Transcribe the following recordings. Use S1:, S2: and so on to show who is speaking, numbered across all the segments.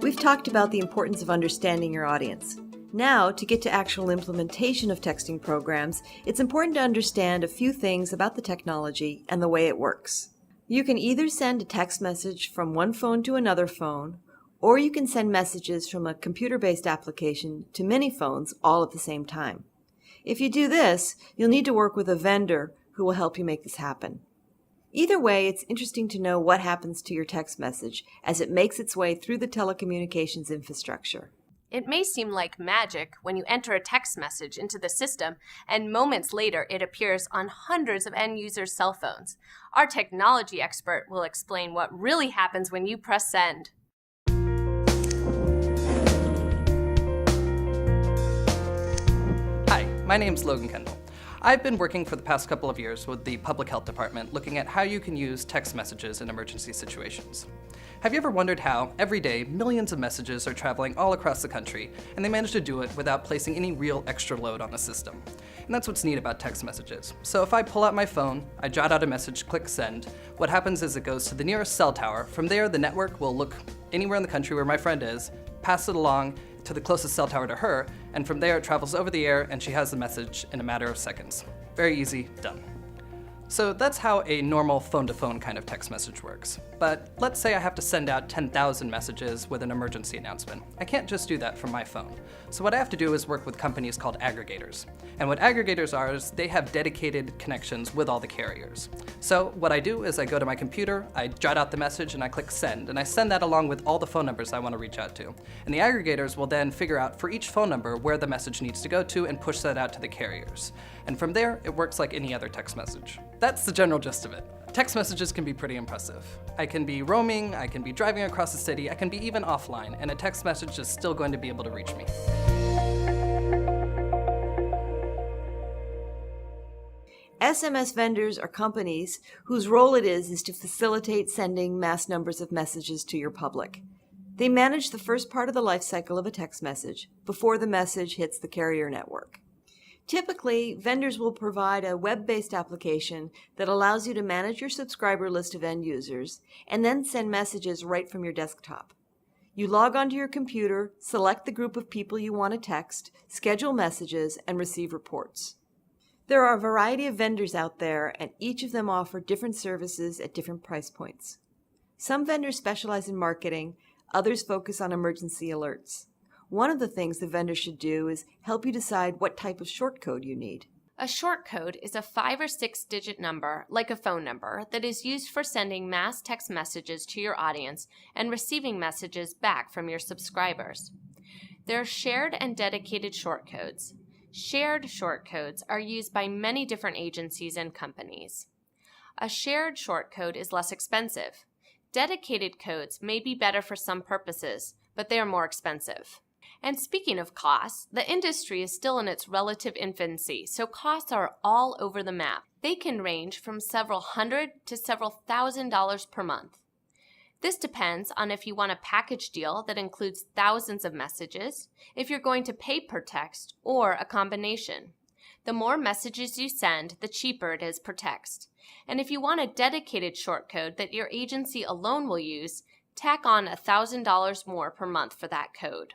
S1: We've talked about the importance of understanding your audience. Now, to get to actual implementation of texting programs, it's important to understand a few things about the technology and the way it works. You can either send a text message from one phone to another phone, or you can send messages from a computer-based application to many phones all at the same time. If you do this, you'll need to work with a vendor who will help you make this happen. Either way, it's interesting to know what happens to your text message as it makes its way through the telecommunications infrastructure.
S2: It may seem like magic when you enter a text message into the system and moments later it appears on hundreds of end users' cell phones. Our technology expert will explain what really happens when you press send.
S3: Hi, my name's Logan Kendall. I've been working for the past couple of years with the Public Health Department looking at how you can use text messages in emergency situations. Have you ever wondered how, every day, millions of messages are traveling all across the country, and they manage to do it without placing any real extra load on the system? And that's what's neat about text messages. So if I pull out my phone, I jot out a message, click send, what happens is it goes to the nearest cell tower. From there, the network will look anywhere in the country where my friend is, pass it along to the closest cell tower to her, and from there it travels over the air and she has the message in a matter of seconds. Very easy, done. So that's how a normal phone-to-phone kind of text message works. But let's say I have to send out 10,000 messages with an emergency announcement. I can't just do that from my phone. So what I have to do is work with companies called aggregators. And what aggregators are is they have dedicated connections with all the carriers. So what I do is I go to my computer, I jot out the message, and I click send. And I send that along with all the phone numbers I want to reach out to. And the aggregators will then figure out for each phone number where the message needs to go to and push that out to the carriers. And from there, it works like any other text message. That's the general gist of it. Text messages can be pretty impressive. I can be roaming, I can be driving across the city, I can be even offline, and a text message is still going to be able to reach me.
S1: SMS vendors are companies whose role it is to facilitate sending mass numbers of messages to your public. They manage the first part of the life cycle of a text message before the message hits the carrier network. Typically, vendors will provide a web-based application that allows you to manage your subscriber list of end users and then send messages right from your desktop. You log onto your computer, select the group of people you want to text, schedule messages, and receive reports. There are a variety of vendors out there, and each of them offer different services at different price points. Some vendors specialize in marketing, others focus on emergency alerts. One of the things the vendor should do is help you decide what type of shortcode you need.
S2: A shortcode is a 5 or 6 digit number, like a phone number, that is used for sending mass text messages to your audience and receiving messages back from your subscribers. There are shared and dedicated shortcodes. Shared shortcodes are used by many different agencies and companies. A shared shortcode is less expensive. Dedicated codes may be better for some purposes, but they are more expensive. And speaking of costs, the industry is still in its relative infancy, so costs are all over the map. They can range from several hundred to several $1,000s per month. This depends on if you want a package deal that includes thousands of messages, if you're going to pay per text, or a combination. The more messages you send, the cheaper it is per text. And if you want a dedicated shortcode that your agency alone will use, tack on $1,000 more per month for that code.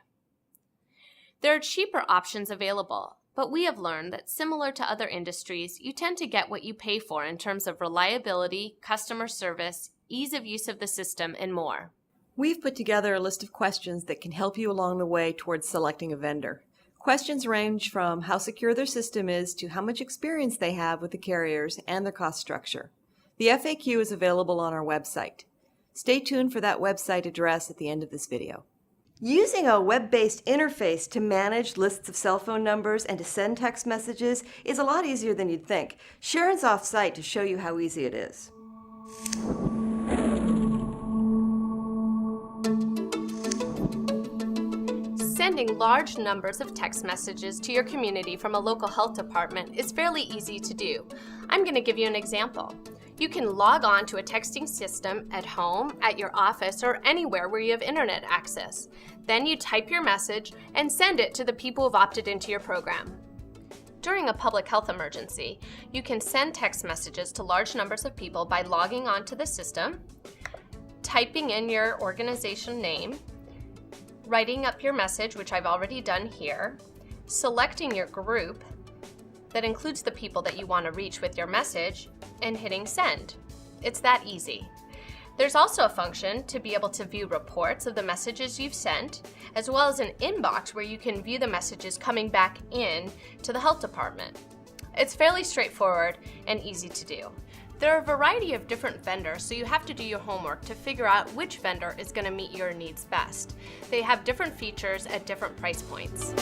S2: There are cheaper options available, but we have learned that similar to other industries, you tend to get what you pay for in terms of reliability, customer service, ease of use of the system, and more.
S1: We've put together a list of questions that can help you along the way towards selecting a vendor. Questions range from how secure their system is to how much experience they have with the carriers and their cost structure. The FAQ is available on our website. Stay tuned for that website address at the end of this video. Using a web-based interface to manage lists of cell phone numbers and to send text messages is a lot easier than you'd think. Sharon's off-site to show you how easy it is.
S2: Sending large numbers of text messages to your community from a local health department is fairly easy to do. I'm going to give you an example. You can log on to a texting system at home, at your office, or anywhere where you have internet access. Then you type your message and send it to the people who've opted into your program. During a public health emergency, you can send text messages to large numbers of people by logging onto the system, typing in your organization name, writing up your message, which I've already done here, selecting your group that includes the people that you want to reach with your message, and hitting send. It's that easy. There's also a function to be able to view reports of the messages you've sent, as well as an inbox where you can view the messages coming back in to the health department. It's fairly straightforward and easy to do. There are a variety of different vendors, so you have to do your homework to figure out which vendor is going to meet your needs best. They have different features at different price points.